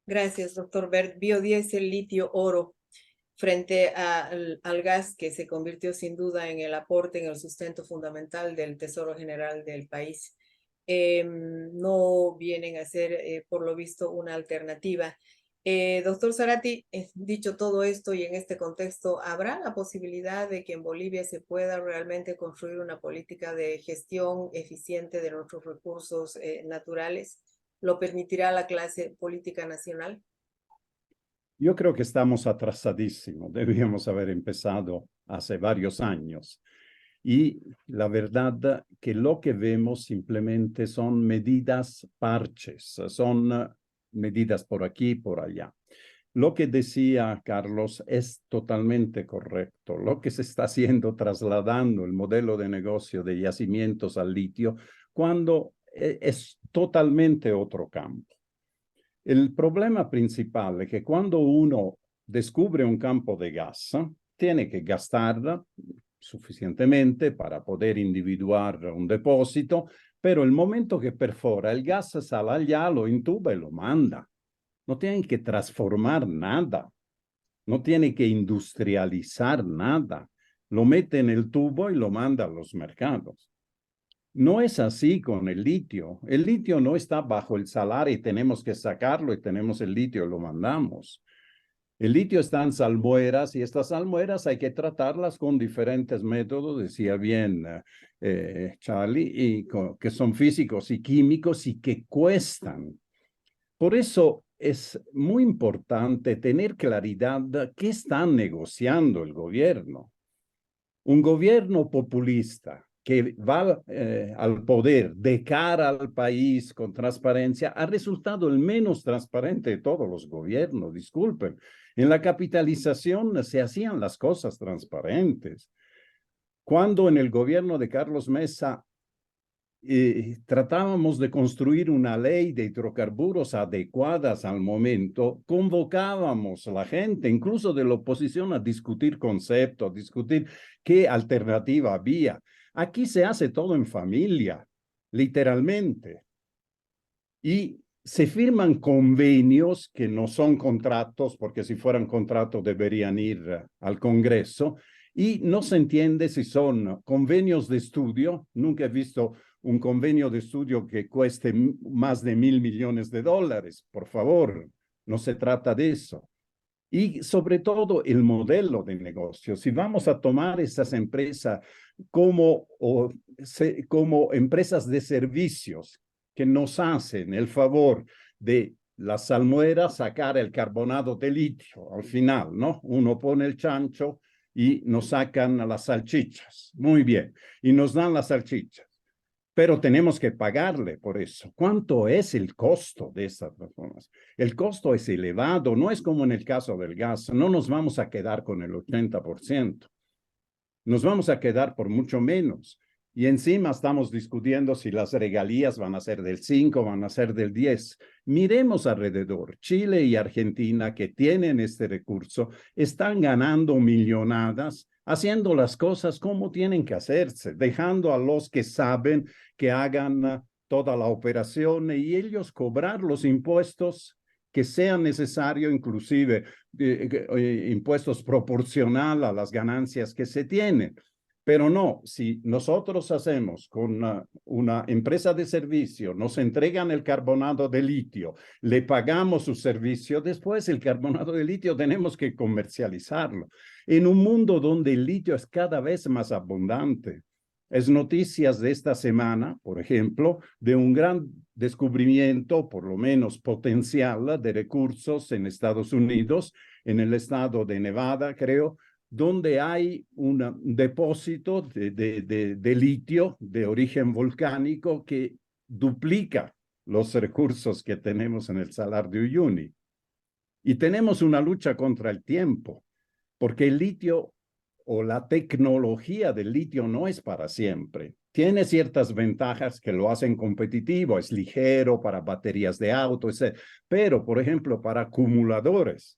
Gracias, doctor Bert. Biodiesel, litio, oro, frente al gas que se convirtió sin duda en el aporte, en el sustento fundamental del Tesoro General del país. No vienen a ser, por lo visto, una alternativa. Doctor Zarate, dicho todo esto y en este contexto, ¿habrá la posibilidad de que en Bolivia se pueda realmente construir una política de gestión eficiente de nuestros recursos naturales? ¿Lo permitirá la clase política nacional? Yo creo que estamos atrasadísimos. Debíamos haber empezado hace varios años. Y la verdad que lo que vemos simplemente son medidas parches, son medidas por aquí, por allá. Lo que decía Carlos es totalmente correcto. Lo que se está haciendo trasladando el modelo de negocio de yacimientos al litio, cuando es totalmente otro campo. El problema principal es que cuando uno descubre un campo de gas, tiene que gastar suficientemente para poder individuar un depósito, pero el momento que perfora el gas sale allá, lo intuba y lo manda. No tienen que transformar nada, no tiene que industrializar nada. Lo mete en el tubo y lo manda a los mercados. No es así con el litio. El litio no está bajo el salar y tenemos que sacarlo y tenemos el litio y lo mandamos. El litio está en salmueras y estas salmueras hay que tratarlas con diferentes métodos, decía bien Charlie, y que son físicos y químicos y que cuestan. Por eso es muy importante tener claridad de qué está negociando el gobierno. Un gobierno populista que va al poder de cara al país con transparencia ha resultado el menos transparente de todos los gobiernos, disculpen. En la capitalización se hacían las cosas transparentes. Cuando en el gobierno de Carlos Mesa tratábamos de construir una ley de hidrocarburos adecuadas al momento, convocábamos a la gente, incluso de la oposición, a discutir conceptos, a discutir qué alternativa había. Aquí se hace todo en familia, literalmente. Y se firman convenios que no son contratos, porque si fueran contratos deberían ir al Congreso, y no se entiende si son convenios de estudio. Nunca he visto un convenio de estudio que cueste más de $1.000 millones. Por favor, no se trata de eso. Y sobre todo el modelo de negocio. Si vamos a tomar esas empresas como empresas de servicios que nos hacen el favor de las salmueras sacar el carbonado de litio al final, ¿no? Uno pone el chancho y nos sacan las salchichas. Muy bien. Y nos dan las salchichas. Pero tenemos que pagarle por eso. ¿Cuánto es el costo de estas transformaciones? El costo es elevado, no es como en el caso del gas. No nos vamos a quedar con el 80%. Nos vamos a quedar por mucho menos. Y encima estamos discutiendo si las regalías van a ser del 5, van a ser del 10. Miremos alrededor. Chile y Argentina, que tienen este recurso, están ganando millonadas haciendo las cosas como tienen que hacerse, dejando a los que saben que hagan toda la operación y ellos cobrar los impuestos que sean necesarios, inclusive impuestos proporcional a las ganancias que se tienen. Pero no, si nosotros hacemos con una empresa de servicio, nos entregan el carbonato de litio, le pagamos su servicio, después el carbonato de litio tenemos que comercializarlo. En un mundo donde el litio es cada vez más abundante. Es noticias de esta semana, por ejemplo, de un gran descubrimiento, por lo menos potencial, de recursos en Estados Unidos, en el estado de Nevada, creo, donde hay un depósito de litio de origen volcánico que duplica los recursos que tenemos en el Salar de Uyuni. Y tenemos una lucha contra el tiempo, porque el litio o la tecnología del litio no es para siempre. Tiene ciertas ventajas que lo hacen competitivo, es ligero para baterías de autos, pero, por ejemplo, para acumuladores,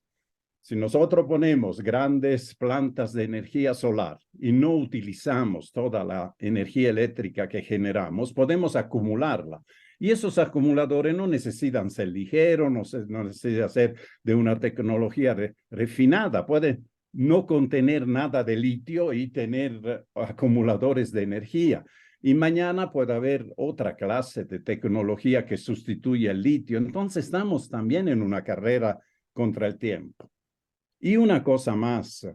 si nosotros ponemos grandes plantas de energía solar y no utilizamos toda la energía eléctrica que generamos, podemos acumularla. Y esos acumuladores no necesitan ser ligeros, no necesitan ser de una tecnología refinada. Pueden no contener nada de litio y tener acumuladores de energía. Y mañana puede haber otra clase de tecnología que sustituya el litio. Entonces estamos también en una carrera contra el tiempo. Y una cosa más,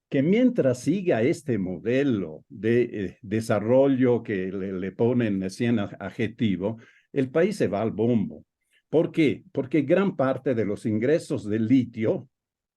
que mientras siga este modelo de desarrollo que le ponen 100 adjetivos, el país se va al bombo. ¿Por qué? Porque gran parte de los ingresos del litio,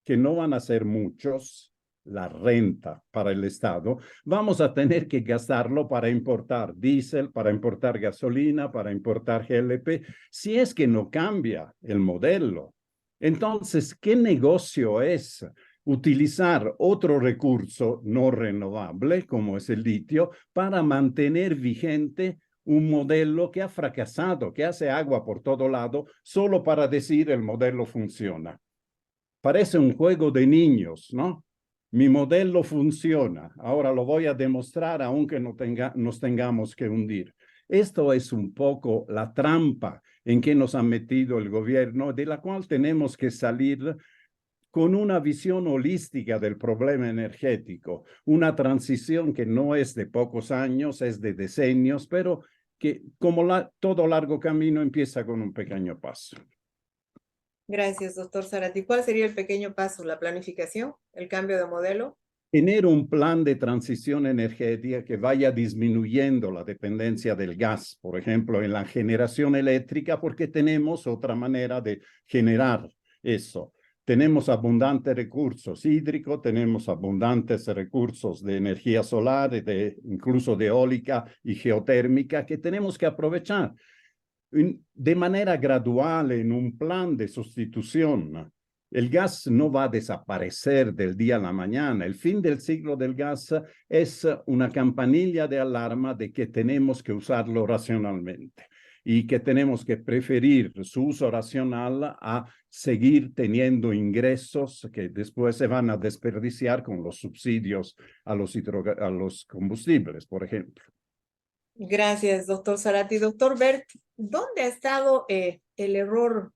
que no van a ser muchos, la renta para el Estado, vamos a tener que gastarlo para importar diésel, para importar gasolina, para importar GLP, si es que no cambia el modelo. Entonces, ¿qué negocio es utilizar otro recurso no renovable, como es el litio, para mantener vigente un modelo que ha fracasado, que hace agua por todo lado, solo para decir el modelo funciona? Parece un juego de niños, ¿no? Mi modelo funciona, ahora lo voy a demostrar aunque nos tengamos que hundir. Esto es un poco la trampa en que nos ha metido el gobierno, de la cual tenemos que salir con una visión holística del problema energético, una transición que no es de pocos años, es de decenios, pero que como todo largo camino empieza con un pequeño paso. Gracias, doctor Zarate. ¿Cuál sería el pequeño paso? ¿La planificación? ¿El cambio de modelo? Tener un plan de transición energética que vaya disminuyendo la dependencia del gas, por ejemplo, en la generación eléctrica, porque tenemos otra manera de generar eso. Tenemos abundantes recursos hídricos, tenemos abundantes recursos de energía solar, incluso de eólica y geotérmica, que tenemos que aprovechar de manera gradual en un plan de sustitución. El gas no va a desaparecer del día a la mañana. El fin del ciclo del gas es una campanilla de alarma de que tenemos que usarlo racionalmente y que tenemos que preferir su uso racional a seguir teniendo ingresos que después se van a desperdiciar con los subsidios a los combustibles, por ejemplo. Gracias, doctor Zarate. Doctor Bert, ¿dónde ha estado el error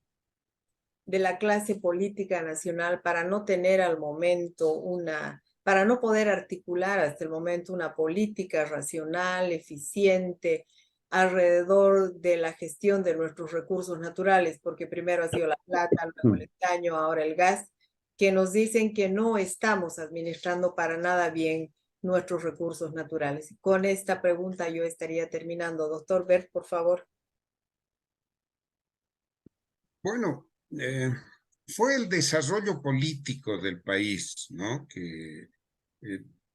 de la clase política nacional para no tener al momento para no poder articular hasta el momento una política racional, eficiente, alrededor de la gestión de nuestros recursos naturales? Porque primero ha sido la plata, luego el estaño, ahora el gas, que nos dicen que no estamos administrando para nada bien nuestros recursos naturales. Con esta pregunta yo estaría terminando. Doctor Bert, por favor. Bueno, fue el desarrollo político del país, ¿no? Que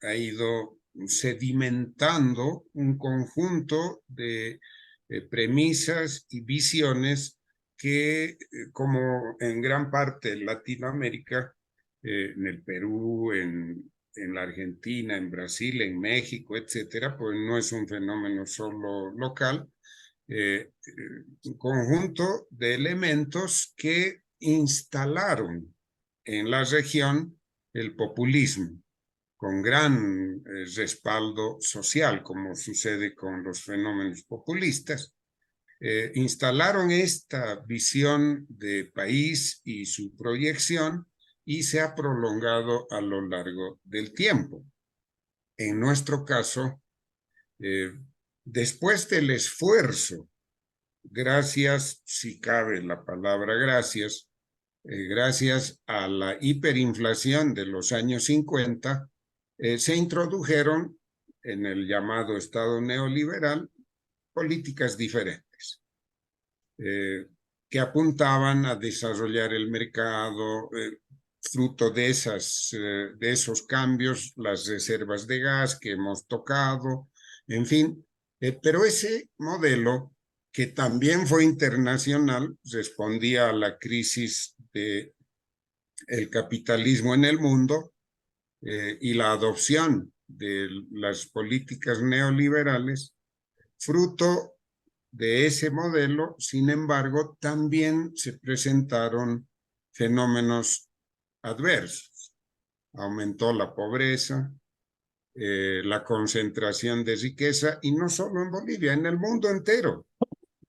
ha ido sedimentando un conjunto de premisas y visiones que, como en gran parte en Latinoamérica, en el Perú, en en la Argentina, en Brasil, en México, etcétera, pues no es un fenómeno solo local, un conjunto de elementos que instalaron en la región el populismo con gran respaldo social, como sucede con los fenómenos populistas. Instalaron esta visión de país y su proyección y se ha prolongado a lo largo del tiempo. En nuestro caso, después del esfuerzo, gracias, si cabe la palabra gracias, gracias a la hiperinflación de los años 50, se introdujeron en el llamado Estado neoliberal políticas diferentes que apuntaban a desarrollar el mercado. Fruto de esos cambios, las reservas de gas que hemos tocado, en fin. Pero ese modelo, que también fue internacional, respondía a la crisis del capitalismo en el mundo y la adopción de las políticas neoliberales. Fruto de ese modelo, sin embargo, también se presentaron fenómenos adversos. Aumentó la pobreza, la concentración de riqueza, y no solo en Bolivia, en el mundo entero,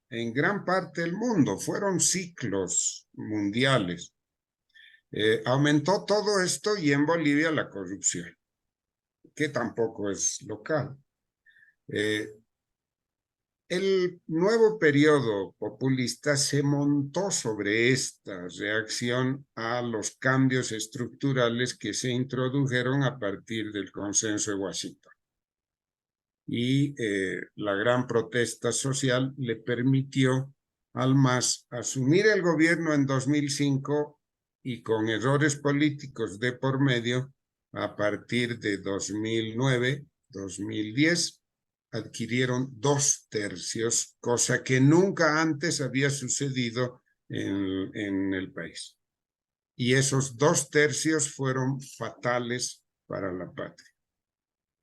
en gran parte del mundo. Fueron ciclos mundiales. Aumentó todo esto, y en Bolivia la corrupción, que tampoco es local. El nuevo periodo populista se montó sobre esta reacción a los cambios estructurales que se introdujeron a partir del Consenso de Washington. Y la gran protesta social le permitió al MAS asumir el gobierno en 2005 y, con errores políticos de por medio, a partir de 2009, 2010, adquirieron 2/3, cosa que nunca antes había sucedido en el país. Y esos 2/3 fueron fatales para la patria,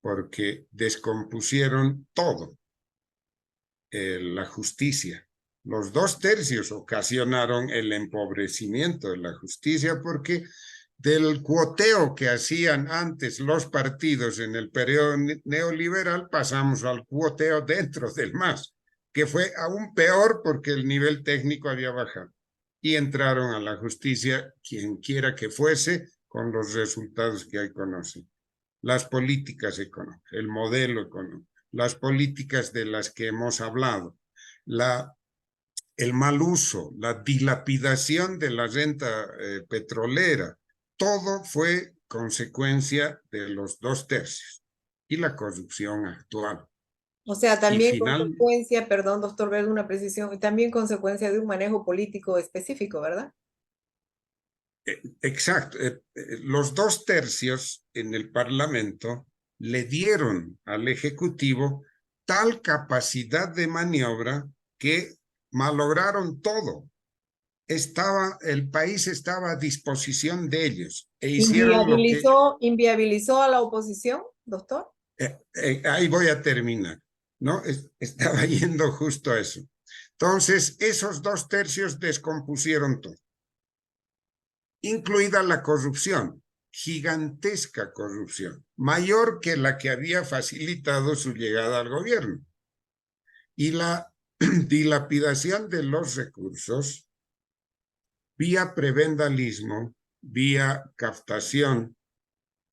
porque descompusieron todo. La justicia. Los 2/3 ocasionaron el empobrecimiento de la justicia, porque del cuoteo que hacían antes los partidos en el periodo neoliberal pasamos al cuoteo dentro del MAS, que fue aún peor porque el nivel técnico había bajado. Y entraron a la justicia quien quiera que fuese, con los resultados que ahí conocen. Las políticas económicas, el modelo económico, las políticas de las que hemos hablado, el mal uso, la dilapidación de la renta petrolera, todo fue consecuencia de los 2/3 y la corrupción actual. O sea, también consecuencia, perdón, doctor Verde, una precisión, también consecuencia de un manejo político específico, ¿verdad? Exacto. Los 2/3 en el Parlamento le dieron al Ejecutivo tal capacidad de maniobra que malograron todo. El país estaba a disposición de ellos. Hicieron ¿Inviabilizó a la oposición, doctor? Ahí voy a terminar, ¿no? Estaba yendo justo a eso. Entonces, esos 2/3 descompusieron todo, incluida la corrupción, gigantesca corrupción, mayor que la que había facilitado su llegada al gobierno. Y la dilapidación de los recursos vía prebendalismo, vía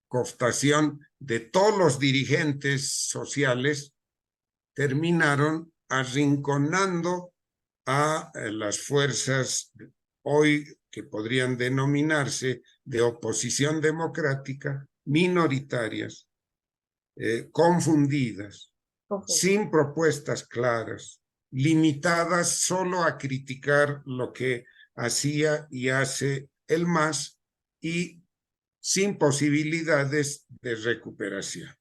cooptación de todos los dirigentes sociales, terminaron arrinconando a las fuerzas hoy que podrían denominarse de oposición democrática, minoritarias, confundidas, sin propuestas claras, limitadas solo a criticar lo que hacía y hace el MAS, y sin posibilidades de recuperación.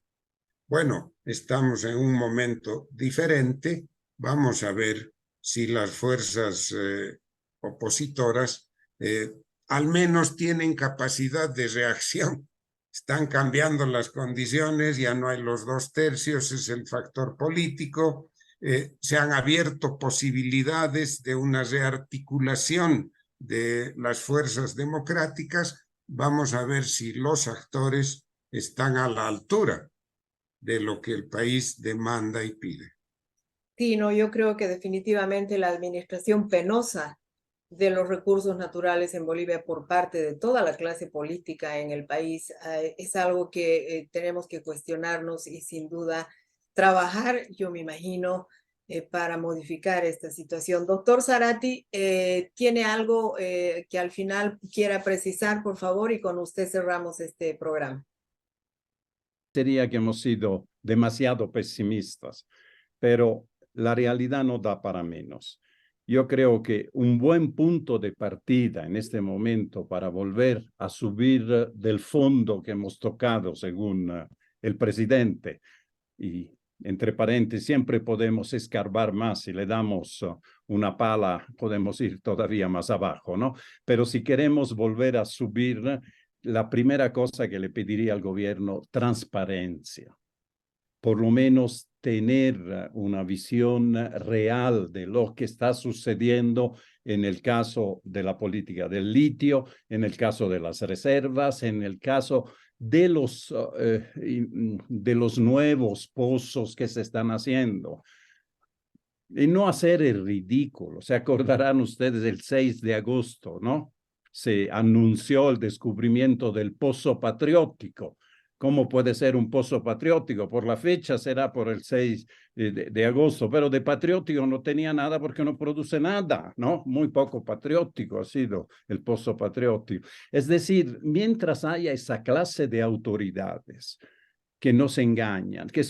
Bueno, estamos en un momento diferente. Vamos a ver si las fuerzas opositoras al menos tienen capacidad de reacción están cambiando las condiciones, ya no hay los 2/3, es el factor político, se han abierto posibilidades de una rearticulación de las fuerzas democráticas. Vamos a ver si los actores están a la altura de lo que el país demanda y pide. Sí, no, yo creo que definitivamente la administración penosa de los recursos naturales en Bolivia por parte de toda la clase política en el país es algo que tenemos que cuestionarnos y sin duda trabajar, yo me imagino, para modificar esta situación. Doctor Zarate, ¿tiene algo que al final quiera precisar, por favor? Y con usted cerramos este programa. Sería que hemos sido demasiado pesimistas, pero la realidad no da para menos. Yo creo que un buen punto de partida en este momento para volver a subir del fondo que hemos tocado, según el presidente, y entre paréntesis, siempre podemos escarbar más, si le damos una pala, podemos ir todavía más abajo, ¿no? Pero si queremos volver a subir, la primera cosa que le pediría al gobierno, transparencia. Por lo menos tener una visión real de lo que está sucediendo en el caso de la política del litio, en el caso de las reservas, en el caso de los nuevos pozos que se están haciendo. Y no hacer el ridículo. Se acordarán ustedes el 6 de agosto, ¿no? Se anunció el descubrimiento del pozo patriótico. ¿Cómo puede ser un pozo patriótico? Por la fecha será por el 6 de agosto, pero de patriótico no tenía nada porque no produce nada, ¿no? Muy poco patriótico ha sido el pozo patriótico. Es decir, mientras haya esa clase de autoridades que nos engañan, que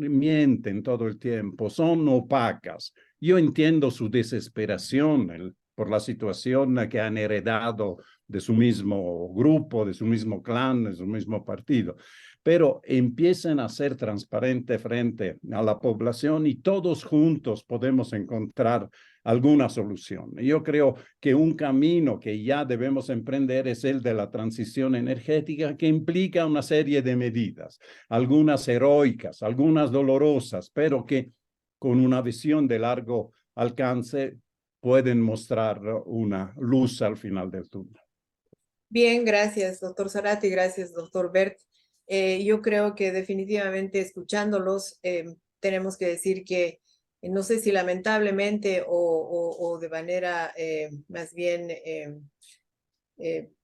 mienten todo el tiempo, son opacas. Yo entiendo su desesperación por la situación que han heredado de su mismo grupo, de su mismo clan, de su mismo partido, pero empiecen a ser transparentes frente a la población y todos juntos podemos encontrar alguna solución. Yo creo que un camino que ya debemos emprender es el de la transición energética, que implica una serie de medidas, algunas heroicas, algunas dolorosas, pero que con una visión de largo alcance pueden mostrar una luz al final del túnel. Bien, gracias, doctor Zarate, gracias, doctor Bert. Yo creo que definitivamente escuchándolos tenemos que decir que no sé si lamentablemente o de manera más bien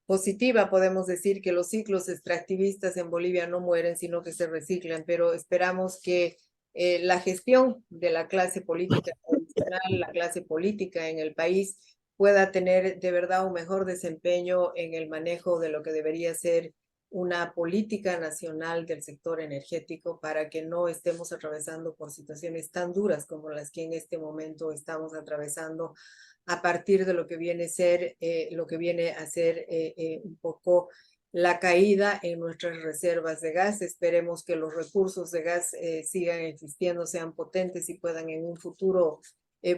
positiva podemos decir que los ciclos extractivistas en Bolivia no mueren, sino que se reciclan, pero esperamos que la gestión de la clase política tradicional, la clase política en el país pueda tener de verdad un mejor desempeño en el manejo de lo que debería ser una política nacional del sector energético para que no estemos atravesando por situaciones tan duras como las que en este momento estamos atravesando a partir de lo que viene a ser un poco la caída en nuestras reservas de gas. Esperemos que los recursos de gas sigan existiendo, sean potentes y puedan en un futuro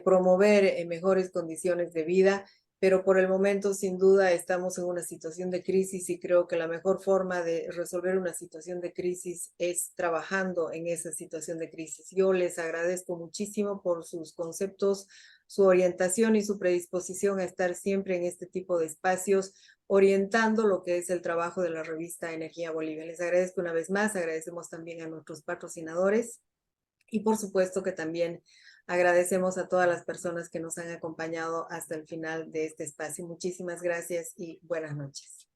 promover mejores condiciones de vida, pero por el momento sin duda estamos en una situación de crisis y creo que la mejor forma de resolver una situación de crisis es trabajando en esa situación de crisis. Yo les agradezco muchísimo por sus conceptos, su orientación y su predisposición a estar siempre en este tipo de espacios, orientando lo que es el trabajo de la revista Energía Bolivia. Les agradezco una vez más, agradecemos también a nuestros patrocinadores y por supuesto que también agradecemos a todas las personas que nos han acompañado hasta el final de este espacio. Muchísimas gracias y buenas noches.